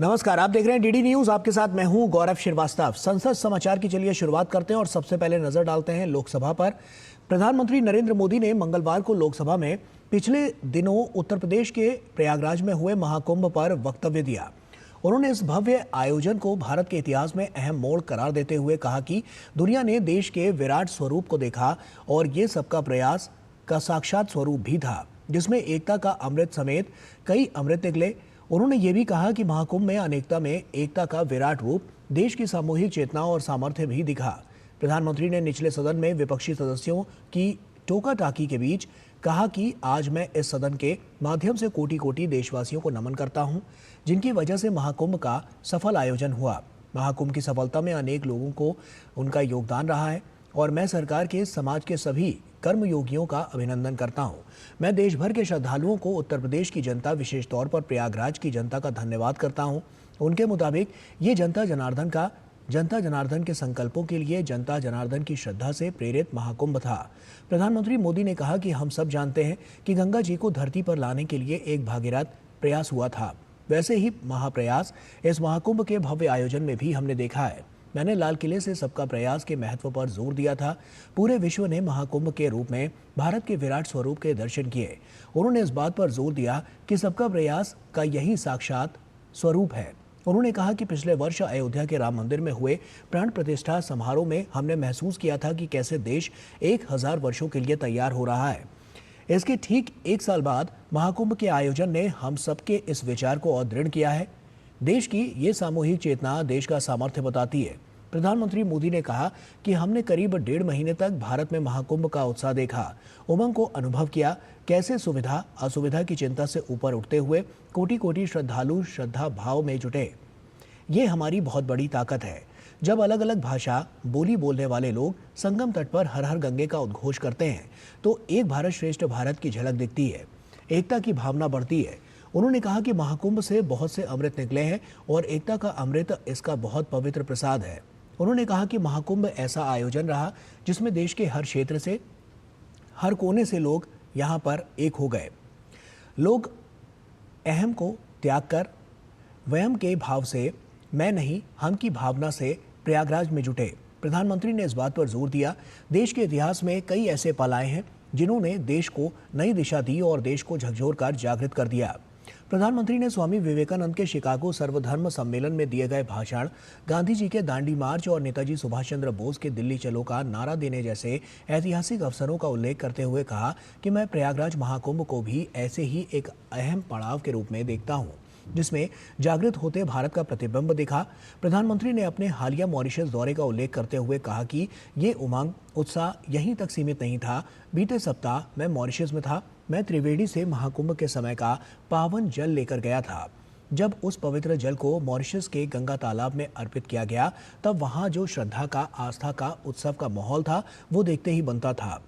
नमस्कार, आप देख रहे हैं डीडी न्यूज। आपके साथ मैं हूं गौरव श्रीवास्तव। संसद समाचार की चलिए शुरुआत करते हैं और सबसे पहले नजर डालते हैं लोकसभा पर। प्रधानमंत्री नरेंद्र मोदी ने मंगलवार को लोकसभा में पिछले दिनों उत्तर प्रदेश के प्रयागराज में हुए महाकुंभ पर वक्तव्य दिया। उन्होंने इस भव्य आयोजन को भारत के इतिहास में अहम मोड़ करार देते हुए कहा कि दुनिया ने देश के विराट स्वरूप को देखा और ये सबका प्रयास का साक्षात स्वरूप भी था, जिसमें एकता का अमृत समेत कई अमृत निकले। उन्होंने ये भी कहा कि महाकुंभ में अनेकता में एकता का विराट रूप, देश की सामूहिक चेतना और सामर्थ्य भी दिखा। प्रधानमंत्री ने निचले सदन में विपक्षी सदस्यों की टोका टाकी के बीच कहा कि आज मैं इस सदन के माध्यम से कोटि कोटि देशवासियों को नमन करता हूं, जिनकी वजह से महाकुंभ का सफल आयोजन हुआ। महाकुंभ की सफलता में अनेक लोगों को उनका योगदान रहा है और मैं सरकार के समाज के सभी कर्मयोगियों का अभिनंदन करता हूं। मैं देश भर के श्रद्धालुओं को, उत्तर प्रदेश की जनता, विशेष तौर पर प्रयागराज की जनता का धन्यवाद करता हूं। उनके मुताबिक ये जनता जनार्दन के संकल्पों के लिए, जनता जनार्दन की श्रद्धा से प्रेरित महाकुंभ था। प्रधानमंत्री मोदी ने कहा कि हम सब जानते हैं कि गंगा जी को धरती पर लाने के लिए एक भागीरथ प्रयास हुआ था। वैसे ही महाप्रयास इस महाकुंभ के भव्य आयोजन में भी हमने देखा है। मैंने लाल किले से सबका प्रयास के महत्व पर जोर दिया था। पूरे विश्व ने महाकुंभ के रूप में भारत के विराट स्वरूप के दर्शन किए। उन्होंने इस बात पर जोर दिया कि सबका प्रयास का यही साक्षात स्वरूप है। उन्होंने कहा कि पिछले वर्ष अयोध्या के राम मंदिर में हुए प्राण प्रतिष्ठा समारोह में हमने महसूस किया था कि कैसे देश 1000 वर्षों के लिए तैयार हो रहा है। इसके ठीक एक साल बाद महाकुंभ के आयोजन ने हम सबके इस विचार को और दृढ़ किया है। देश की ये सामूहिक चेतना देश का सामर्थ्य बताती है। प्रधानमंत्री मोदी ने कहा कि हमने करीब 1.5 महीने तक भारत में महाकुंभ का उत्साह देखा, उमंग को अनुभव किया, कैसे सुविधा असुविधा की चिंता से ऊपर उठते हुए कोटि कोटि श्रद्धालु श्रद्धा भाव में जुटे। ये हमारी बहुत बड़ी ताकत है। जब अलग अलग भाषा बोली बोलने वाले लोग संगम तट पर हर हर गंगे का उद्घोष करते हैं तो एक भारत श्रेष्ठ भारत की झलक दिखती है, एकता की भावना बढ़ती है। उन्होंने कहा कि महाकुंभ से बहुत से अमृत निकले हैं और एकता का अमृत इसका बहुत पवित्र प्रसाद है। उन्होंने कहा कि महाकुंभ ऐसा आयोजन रहा जिसमें देश के हर क्षेत्र से, हर कोने से लोग यहाँ पर एक हो गए। लोग अहम को त्याग कर वयम के भाव से, मैं नहीं हम की भावना से प्रयागराज में जुटे। प्रधानमंत्री ने इस बात पर जोर दिया, देश के इतिहास में कई ऐसे पल आए हैं जिन्होंने देश को नई दिशा दी और देश को झकझोर कर जागृत कर दिया। प्रधानमंत्री ने स्वामी विवेकानंद के शिकागो सर्वधर्म सम्मेलन में दिए गए भाषण, गांधी जी के दांडी मार्च और नेताजी सुभाष चंद्र बोस के दिल्ली चलो का नारा देने जैसे ऐतिहासिक अवसरों का उल्लेख करते हुए कहा कि मैं प्रयागराज महाकुंभ को भी ऐसे ही एक अहम पड़ाव के रूप में देखता हूँ, जिसमें जागृत होते भारत का प्रतिबिंब दिखा। प्रधानमंत्री ने अपने हालिया मॉरिशस दौरे का उल्लेख करते हुए कहा कि ये उमंग उत्साह यहीं तक सीमित नहीं था। बीते सप्ताह मैं मॉरिशस में था। मैं त्रिवेणी से महाकुंभ के समय का पावन जल लेकर गया था। जब उस पवित्र जल को मॉरिशस के गंगा तालाब में अर्पित किया गया, तब वहाँ जो श्रद्धा का, आस्था का, उत्सव का माहौल था, वो देखते ही बनता था।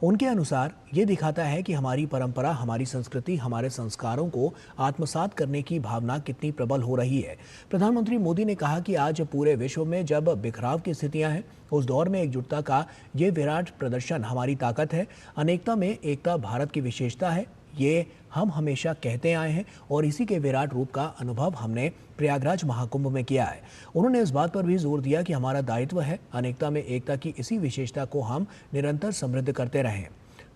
उनके अनुसार ये दिखाता है कि हमारी परंपरा, हमारी संस्कृति, हमारे संस्कारों को आत्मसात करने की भावना कितनी प्रबल हो रही है। प्रधानमंत्री मोदी ने कहा कि आज पूरे विश्व में जब बिखराव की स्थितियां हैं, उस दौर में एकजुटता का ये विराट प्रदर्शन हमारी ताकत है। अनेकता में एकता भारत की विशेषता है, ये हम हमेशा कहते आए हैं और इसी के विराट रूप का अनुभव हमने प्रयागराज महाकुंभ में किया है। उन्होंने इस बात पर भी जोर दिया कि हमारा दायित्व है अनेकता में एकता की इसी विशेषता को हम निरंतर समृद्ध करते रहें।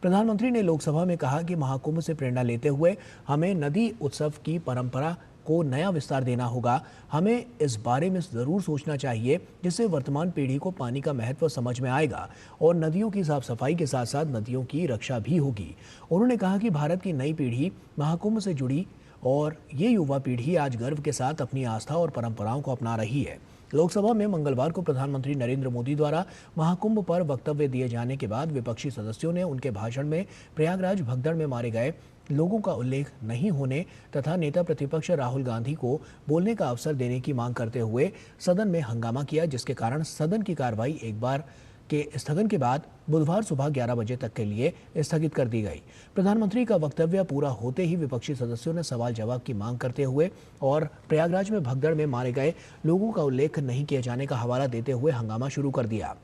प्रधानमंत्री ने लोकसभा में कहा कि महाकुंभ से प्रेरणा लेते हुए हमें नदी उत्सव की परंपरा को नया विस्तार देना होगा। हमें इस बारे में जरूर सोचना चाहिए, जिससे वर्तमान पीढ़ी को पानी का महत्व समझ में आएगा और नदियों की साफ सफाई के साथ साथ नदियों की रक्षा भी होगी। उन्होंने कहा कि भारत की नई पीढ़ी महाकुंभ से जुड़ी और ये युवा पीढ़ी आज गर्व के साथ अपनी आस्था और परंपराओं को अपना रही है। लोकसभा में मंगलवार को प्रधानमंत्री नरेंद्र मोदी द्वारा महाकुंभ पर वक्तव्य दिए जाने के बाद विपक्षी सदस्यों ने उनके भाषण में प्रयागराज भगदड़ में मारे गए लोगों का उल्लेख नहीं होने तथा नेता प्रतिपक्ष राहुल गांधी को बोलने का अवसर देने की मांग करते हुए सदन में हंगामा किया, जिसके कारण सदन की कार्रवाई एक बार के स्थगन के बाद बुधवार सुबह 11 बजे तक के लिए स्थगित कर दी गई। प्रधानमंत्री का वक्तव्य पूरा होते ही विपक्षी सदस्यों ने सवाल जवाब की मांग करते हुए और प्रयागराज में भगदड़ में मारे गए लोगों का उल्लेख नहीं किए जाने का हवाला देते हुए हंगामा शुरू कर दिया।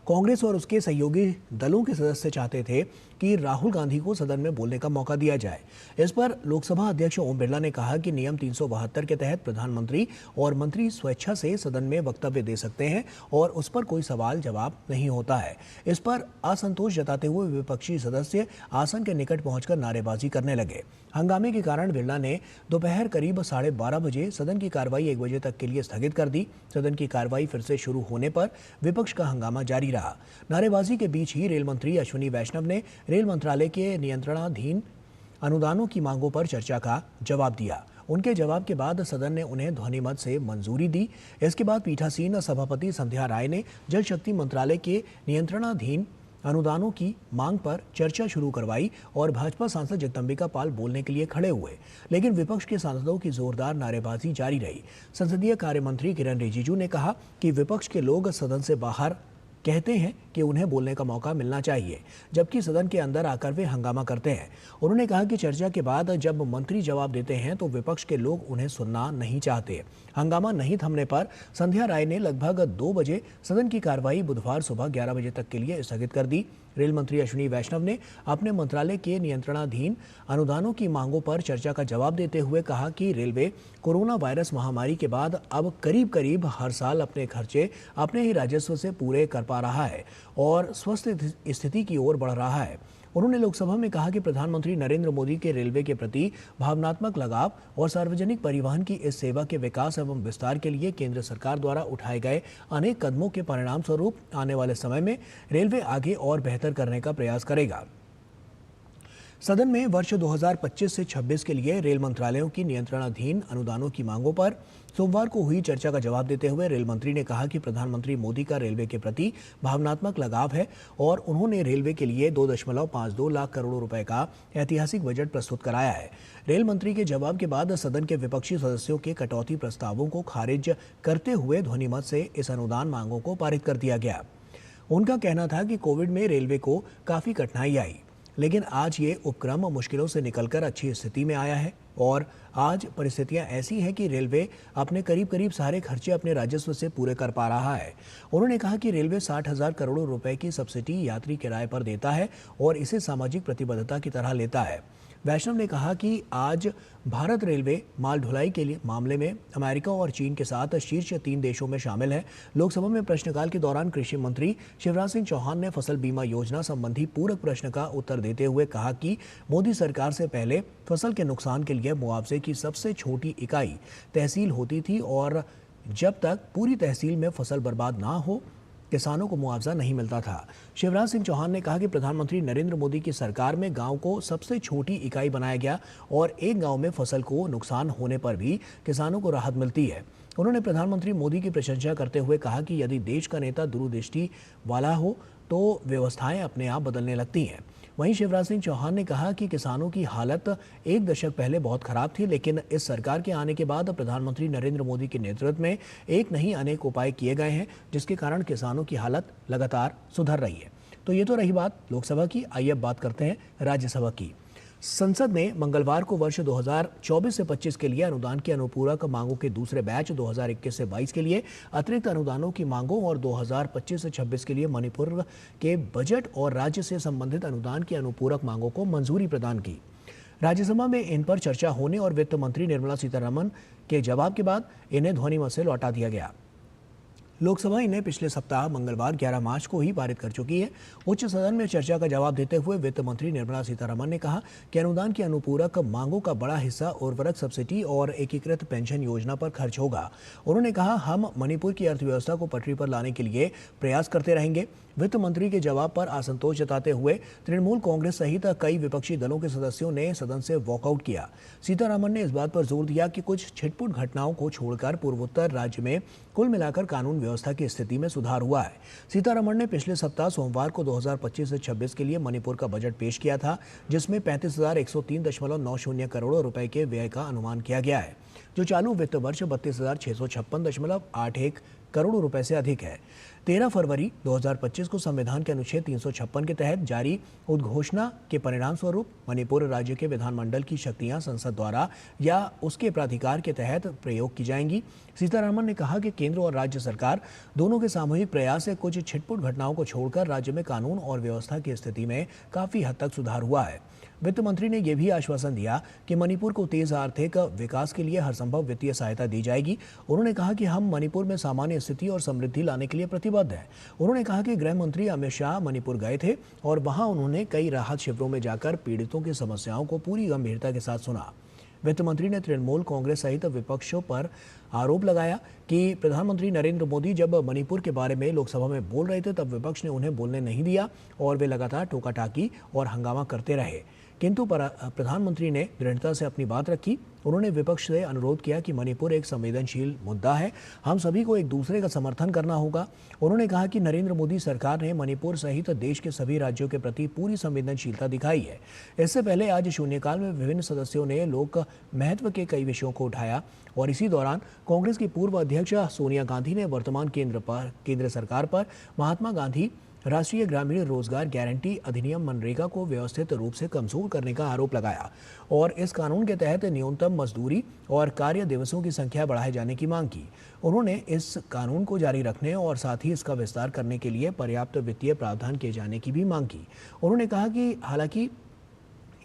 कांग्रेस और उसके सहयोगी दलों के सदस्य चाहते थे कि राहुल गांधी को सदन में बोलने का मौका दिया जाए। इस पर लोकसभा अध्यक्ष ओम बिरला ने कहा कि नियम 372 के तहत प्रधानमंत्री और मंत्री स्वेच्छा से सदन में वक्तव्य दे सकते हैं और उस पर कोई सवाल जवाब नहीं होता है। इस पर असंतोष जताते हुए विपक्षी सदस्य आसन के निकट पहुंचकर नारेबाजी करने लगे। हंगामे के कारण बिरला ने दोपहर करीब 12:30 बजे सदन की कार्रवाई 1 बजे तक के लिए स्थगित कर दी। सदन की कार्रवाई फिर से शुरू होने पर विपक्ष का हंगामा जारी रहा। नारेबाजी के बीच ही रेल मंत्री अश्विनी वैष्णव ने रेल मंत्रालय के नियंत्रणाधीन अनुदानों की मांगों पर चर्चा का जवाब दिया। उनके जवाब के बाद सदन ने उन्हें ध्वनिमत से मंजूरी दी। इसके बाद पीठासीन सभापति संध्या राय ने जल शक्ति मंत्रालय के नियंत्रणाधीन अनुदानों की मांग पर चर्चा शुरू करवाई और भाजपा सांसद जगदंबिका पाल बोलने के लिए खड़े हुए, लेकिन विपक्ष के सांसदों की जोरदार नारेबाजी जारी रही। संसदीय कार्य मंत्री किरण रिजिजू ने कहा कि विपक्ष के लोग सदन से बाहर कहते हैं कि उन्हें बोलने का मौका मिलना चाहिए, जबकि सदन के अंदर आकर वे हंगामा करते हैं। उन्होंने कहा कि चर्चा के बाद जब मंत्री जवाब देते हैं तो विपक्ष के लोग उन्हें सुनना नहीं चाहते। हंगामा नहीं थमने पर संध्या राय ने लगभग 2 बजे सदन की कार्रवाई बुधवार सुबह 11 बजे तक के लिए स्थगित कर दी। रेल मंत्री अश्विनी वैष्णव ने अपने मंत्रालय के नियंत्रणाधीन अनुदानों की मांगों पर चर्चा का जवाब देते हुए कहा कि रेलवे कोरोना वायरस महामारी के बाद अब करीब हर साल अपने खर्चे अपने ही राजस्व से पूरे कर पा रहा है और स्वस्थ स्थिति की ओर बढ़ रहा है। उन्होंने लोकसभा में कहा कि प्रधानमंत्री नरेंद्र मोदी के रेलवे के प्रति भावनात्मक लगाव और सार्वजनिक परिवहन की इस सेवा के विकास एवं विस्तार के लिए केंद्र सरकार द्वारा उठाए गए अनेक कदमों के परिणाम स्वरूप आने वाले समय में रेलवे आगे और बेहतर करने का प्रयास करेगा। सदन में वर्ष 2025 से 26 के लिए रेल मंत्रालयों की नियंत्रणाधीन अनुदानों की मांगों पर सोमवार को हुई चर्चा का जवाब देते हुए रेल मंत्री ने कहा कि प्रधानमंत्री मोदी का रेलवे के प्रति भावनात्मक लगाव है और उन्होंने रेलवे के लिए 2.52 लाख करोड़ रुपए का ऐतिहासिक बजट प्रस्तुत कराया है। रेल मंत्री के जवाब के बाद सदन के विपक्षी सदस्यों के कटौती प्रस्तावों को खारिज करते हुए ध्वनिमत से इस अनुदान मांगों को पारित कर दिया गया। उनका कहना था कि कोविड में रेलवे को काफी कठिनाई आई, लेकिन आज ये उपक्रम मुश्किलों से निकलकर अच्छी स्थिति में आया है और आज परिस्थितियां ऐसी हैं कि रेलवे अपने करीब सारे खर्चे अपने राजस्व से पूरे कर पा रहा है। उन्होंने कहा कि रेलवे 60,000 करोड़ रुपए की सब्सिडी यात्री किराए पर देता है और इसे सामाजिक प्रतिबद्धता की तरह लेता है। वैष्णव ने कहा कि आज भारत रेलवे माल ढुलाई के लिए मामले में अमेरिका और चीन के साथ शीर्ष 3 देशों में शामिल है। लोकसभा में प्रश्नकाल के दौरान कृषि मंत्री शिवराज सिंह चौहान ने फसल बीमा योजना संबंधी पूरक प्रश्न का उत्तर देते हुए कहा कि मोदी सरकार से पहले फसल के नुकसान के लिए मुआवजे की सबसे छोटी इकाई तहसील होती थी और जब तक पूरी तहसील में फसल बर्बाद ना हो किसानों को मुआवजा नहीं मिलता था। शिवराज सिंह चौहान ने कहा कि प्रधानमंत्री नरेंद्र मोदी की सरकार में गांव को सबसे छोटी इकाई बनाया गया और एक गांव में फसल को नुकसान होने पर भी किसानों को राहत मिलती है। उन्होंने प्रधानमंत्री मोदी की प्रशंसा करते हुए कहा कि यदि देश का नेता दूरदृष्टि वाला हो तो व्यवस्थाएं अपने आप बदलने लगती हैं। वहीं शिवराज सिंह चौहान ने कहा कि किसानों की हालत 1 दशक पहले बहुत खराब थी, लेकिन इस सरकार के आने के बाद प्रधानमंत्री नरेंद्र मोदी के नेतृत्व में एक नहीं अनेक उपाय किए गए हैं, जिसके कारण किसानों की हालत लगातार सुधर रही है। तो ये तो रही बात लोकसभा की। आइए अब बात करते हैं राज्यसभा की। संसद ने मंगलवार को वर्ष 2024 से 25 के लिए अनुदान की अनुपूरक मांगों के दूसरे बैच 2021 से 22 के लिए अतिरिक्त अनुदानों की मांगों और 2025 से 26 के लिए मणिपुर के बजट और राज्य से संबंधित अनुदान की अनुपूरक मांगों को मंजूरी प्रदान की। राज्यसभा में इन पर चर्चा होने और वित्त मंत्री निर्मला सीतारमण के जवाब के बाद इन्हें ध्वनिमत से लौटा दिया गया। लोकसभा इन्हें पिछले सप्ताह मंगलवार 11 मार्च को ही पारित कर चुकी है। उच्च सदन में चर्चा का जवाब देते हुए वित्त मंत्री निर्मला सीतारमण ने कहा कि अनुदान की अनुपूरक मांगों का बड़ा हिस्सा उर्वरक सब्सिडी और एकीकृत पेंशन योजना पर खर्च होगा। उन्होंने कहा, हम मणिपुर की अर्थव्यवस्था को पटरी पर लाने के लिए प्रयास करते रहेंगे। वित्त मंत्री के जवाब पर असंतोष जताते हुए तृणमूल कांग्रेस सहित कई विपक्षी दलों के सदस्यों ने सदन से वॉकआउट किया। सीतारमण ने इस बात पर जोर दिया कि कुछ छिटपुट घटनाओं को छोड़कर पूर्वोत्तर राज्य में कुल मिलाकर कानून व्यवस्था की स्थिति में सुधार हुआ है। सीतारमण ने पिछले सप्ताह सोमवार को 2025 से 26 के लिए मणिपुर का बजट पेश किया था, जिसमें 35,103.90 करोड़ रुपए के व्यय का अनुमान किया गया है, जो चालू वित्त वर्ष 32,656.81 करोड़ रुपए से अधिक है। 13 फरवरी 2025 को संविधान के अनुच्छेद 356 के तहत जारी उद्घोषणा के परिणाम स्वरूप मणिपुर राज्य के विधानमंडल की शक्तियां संसद द्वारा या उसके प्राधिकार के तहत प्रयोग की जाएंगी। सीतारमण ने कहा कि केंद्र और राज्य सरकार दोनों के सामूहिक प्रयास से कुछ छिटपुट घटनाओं को छोड़कर राज्य में कानून और व्यवस्था की स्थिति में काफी हद तक सुधार हुआ है। वित्त मंत्री ने यह भी आश्वासन दिया कि मणिपुर को तेज आर्थिक विकास के लिए हर संभव वित्तीय सहायता दी जाएगी। उन्होंने कहा कि हम मणिपुर में सामान्य स्थिति और समृद्धि लाने के लिए प्रतिबद्ध हैं। उन्होंने कहा कि गृह मंत्री अमित शाह मणिपुर गए थे और वहां उन्होंने कई राहत शिविरों में जाकर पीड़ितों की समस्याओं को पूरी गंभीरता के साथ सुना। वित्त मंत्री ने तृणमूल कांग्रेस सहित विपक्षों पर आरोप लगाया कि प्रधानमंत्री नरेंद्र मोदी जब मणिपुर के बारे में लोकसभा में बोल रहे थे तब विपक्ष ने उन्हें बोलने नहीं दिया और वे लगातार टोका-टाकी और हंगामा करते रहे, किंतु प्रधानमंत्री ने दृढ़ता से अपनी बात रखी। उन्होंने विपक्ष से अनुरोध किया कि मणिपुर एक संवेदनशील मुद्दा है, हम सभी को एक दूसरे का समर्थन करना होगा। उन्होंने कहा कि नरेंद्र मोदी सरकार ने मणिपुर सहित देश के सभी राज्यों के प्रति पूरी संवेदनशीलता दिखाई है। इससे पहले आज शून्यकाल में विभिन्न सदस्यों ने लोक महत्व के कई विषयों को उठाया और इसी दौरान कांग्रेस की पूर्व अध्यक्ष सोनिया गांधी ने वर्तमान केंद्र सरकार पर महात्मा गांधी राष्ट्रीय ग्रामीण रोजगार गारंटी अधिनियम मनरेगा को व्यवस्थित रूप से कमजोर करने का आरोप लगाया और इस कानून के तहत न्यूनतम मजदूरी और कार्य दिवसों की संख्या बढ़ाए जाने की मांग की। उन्होंने इस कानून को जारी रखने और साथ ही इसका विस्तार करने के लिए पर्याप्त वित्तीय प्रावधान किए जाने की भी मांग की। उन्होंने कहा कि हालांकि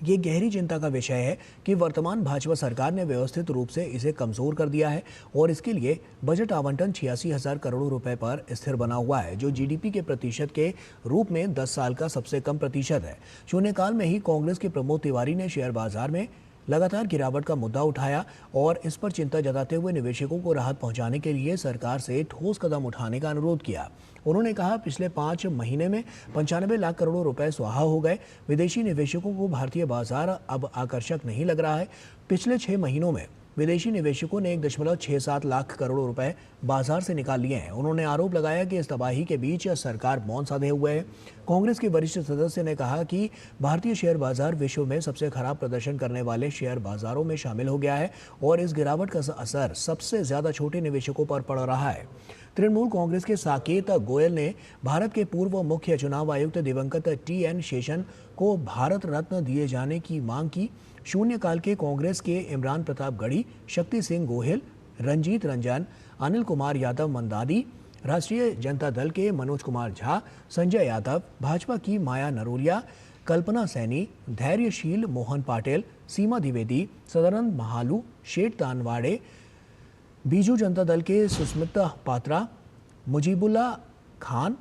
ये गहरी चिंता का विषय है कि वर्तमान भाजपा सरकार ने व्यवस्थित रूप से इसे कमजोर कर दिया है और इसके लिए बजट आवंटन 86,000 करोड़ रुपए पर स्थिर बना हुआ है, जो जीडीपी के प्रतिशत के रूप में 10 साल का सबसे कम प्रतिशत है। शून्यकाल में ही कांग्रेस के प्रमोद तिवारी ने शेयर बाजार में लगातार गिरावट का मुद्दा उठाया और इस पर चिंता जताते हुए निवेशकों को राहत पहुंचाने के लिए सरकार से ठोस कदम उठाने का अनुरोध किया। उन्होंने कहा पिछले 5 महीने में 95 लाख करोड़ रुपए स्वाहा हो गए। विदेशी निवेशकों को भारतीय बाजार अब आकर्षक नहीं लग रहा है। पिछले 6 महीनों में विदेशी निवेशकों ने 1.67 लाख करोड़ रुपए बाजार से निकाल लिए हैं। उन्होंने आरोप लगाया कि इस तबाही के बीच सरकार मौन साधे हुए है। कांग्रेस के वरिष्ठ सदस्य ने कहा कि भारतीय शेयर बाजार विश्व में सबसे खराब प्रदर्शन करने वाले शेयर बाजारों में शामिल हो गया है और इस गिरावट का असर सबसे ज्यादा छोटे निवेशकों पर पड़ रहा है। तृणमूल कांग्रेस के साकेत गोयल ने भारत के पूर्व मुख्य चुनाव आयुक्त दिवंगत TN शेषन को भारत रत्न दिए जाने की मांग की। शून्यकाल के कांग्रेस के इमरान प्रताप गढ़ी, शक्ति सिंह गोहिल, रंजीत रंजन, अनिल कुमार यादव मंदादी, राष्ट्रीय जनता दल के मनोज कुमार झा, संजय यादव, भाजपा की माया नरोलिया, कल्पना सैनी, धैर्यशील मोहन पाटिल, सीमा द्विवेदी, सदानंद महालू, शेठ तानवाड़े, बीजू जनता दल के सुस्मिता पात्रा, मुजीबुल्ला खान,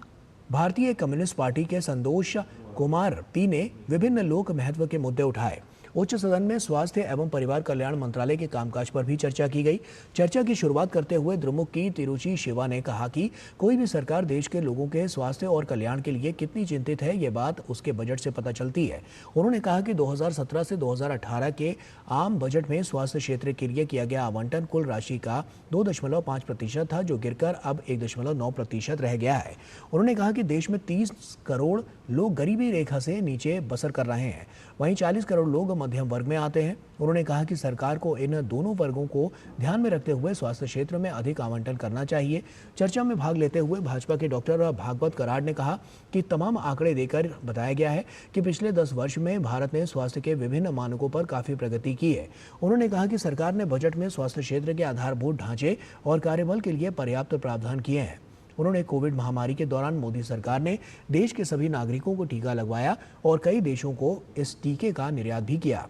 भारतीय कम्युनिस्ट पार्टी के संतोष कुमार पी ने विभिन्न लोक महत्व के मुद्दे उठाए। उच्च सदन में स्वास्थ्य एवं परिवार कल्याण मंत्रालय के कामकाज पर भी चर्चा की गई। चर्चा की शुरुआत करते हुए द्रमुक की तिरुचि शिवा ने कहा कि कोई भी सरकार देश के लोगों के स्वास्थ्य और कल्याण के लिए कितनी चिंतित है, ये बात उसके बजट से पता चलती है। उन्होंने कहा कि 2017 से 2018 के आम बजट में स्वास्थ्य क्षेत्र के लिए किया गया आवंटन कुल राशि का 2.5% था, जो गिरकर अब 1.9% रह गया है। उन्होंने कहा कि देश में 30 करोड़ लोग गरीबी रेखा से नीचे बसर कर रहे हैं, वहीं 40 करोड़ लोग मध्यम वर्ग में आते हैं। उन्होंने कहा कि सरकार को इन दोनों वर्गों को ध्यान में रखते हुए स्वास्थ्य क्षेत्र में अधिक आवंटन करना चाहिए। चर्चा में भाग लेते हुए भाजपा के डॉक्टर भागवत कराड़ ने कहा कि तमाम आंकड़े देकर बताया गया है कि पिछले 10 वर्ष में भारत ने स्वास्थ्य के विभिन्न मानकों पर काफी प्रगति की है। उन्होंने कहा कि सरकार ने बजट में स्वास्थ्य क्षेत्र के आधारभूत ढांचे और कार्यबल के लिए पर्याप्त प्रावधान किए हैं। उन्होंने कोविड महामारी के दौरान मोदी सरकार ने देश के सभी नागरिकों को टीका लगवाया और कई देशों को इस टीके का निर्यात भी किया।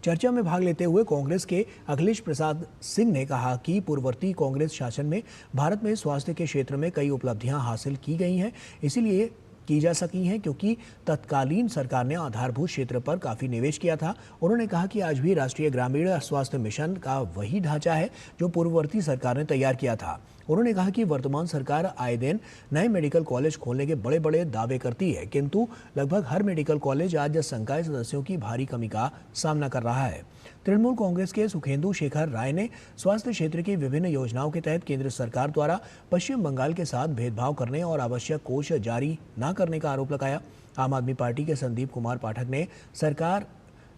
चर्चा में भाग लेते हुए कांग्रेस के अखिलेश प्रसाद सिंह ने कहा कि पूर्ववर्ती कांग्रेस शासन में भारत में स्वास्थ्य के क्षेत्र में कई उपलब्धियां हासिल की गई हैं, इसीलिए की जा सकी हैं क्योंकि तत्कालीन सरकार ने आधारभूत क्षेत्र पर काफी निवेश किया था। उन्होंने कहा कि आज भी राष्ट्रीय ग्रामीण स्वास्थ्य मिशन का वही ढांचा है जो पूर्ववर्ती सरकार ने तैयार किया था। उन्होंने कहा कि वर्तमान सरकार आए दिन नए मेडिकल कॉलेज खोलने के बड़े बड़े दावे करती है, किंतु लगभग हर मेडिकल कॉलेज आज संकाय सदस्यों की भारी कमी का सामना कर रहा है। तृणमूल कांग्रेस के सुखेंदु शेखर राय ने स्वास्थ्य क्षेत्र की विभिन्न योजनाओं के तहत केंद्र सरकार द्वारा पश्चिम बंगाल के साथ भेदभाव करने और आवश्यक कोष जारी न करने का आरोप लगाया। आम आदमी पार्टी के संदीप कुमार पाठक ने सरकार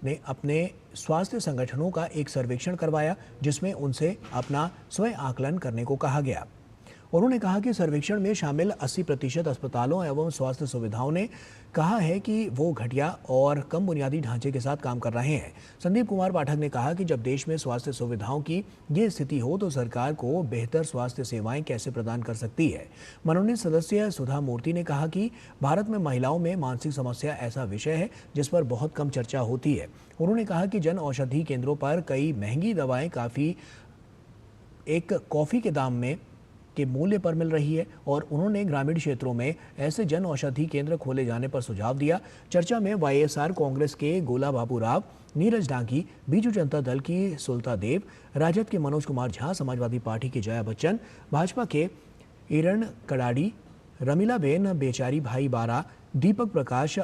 ने अपने स्वास्थ्य संगठनों का एक सर्वेक्षण करवाया जिसमें उनसे अपना स्वयं आकलन करने को कहा गया। उन्होंने कहा कि सर्वेक्षण में शामिल 80% अस्पतालों एवं स्वास्थ्य सुविधाओं ने कहा है कि वो घटिया और कम बुनियादी ढांचे के साथ काम कर रहे हैं। संदीप कुमार पाठक ने कहा कि जब देश में स्वास्थ्य सुविधाओं की ये स्थिति हो तो सरकार को बेहतर स्वास्थ्य सेवाएं कैसे प्रदान कर सकती है। मनोनीत सदस्य सुधा मूर्ति ने कहा कि भारत में महिलाओं में मानसिक समस्या ऐसा विषय है जिस पर बहुत कम चर्चा होती है। उन्होंने कहा कि जन औषधि केंद्रों पर कई महंगी दवाएं काफ़ी एक कॉफ़ी के दाम में के मूल्य पर मिल रही है और उन्होंने ग्रामीण क्षेत्रों में ऐसे जन औषधि केंद्र खोले जाने पर सुझाव दिया। चर्चा में वाईएसआर कांग्रेस के गोला बाबू राव, नीरज डांगी, बीजू जनता दल की सुलता देव, राजद के मनोज कुमार झा, समाजवादी पार्टी की जया बच्चन, भाजपा के इरण कडाडी, रमीलाबेन बेचारी भाई बारा, दीपक प्रकाश,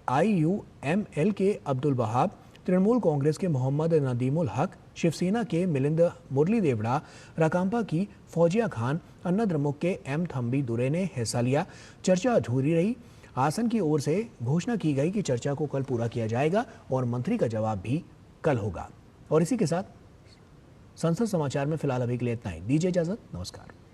IUML के अब्दुल वहाब, तृणमूल कांग्रेस के मोहम्मद नदीमुल हक, शिवसेना के मिलिंद मुरली देवड़ा, राकांपा की फौजिया खान, अन्ना द्रमुक के M थम्बी दुरे ने हिस्सा लिया। चर्चा अधूरी रही। आसन की ओर से घोषणा की गई कि चर्चा को कल पूरा किया जाएगा और मंत्री का जवाब भी कल होगा। और इसी के साथ संसद समाचार में फिलहाल अभी के लिए इतना ही। दीजिए इजाजत। नमस्कार।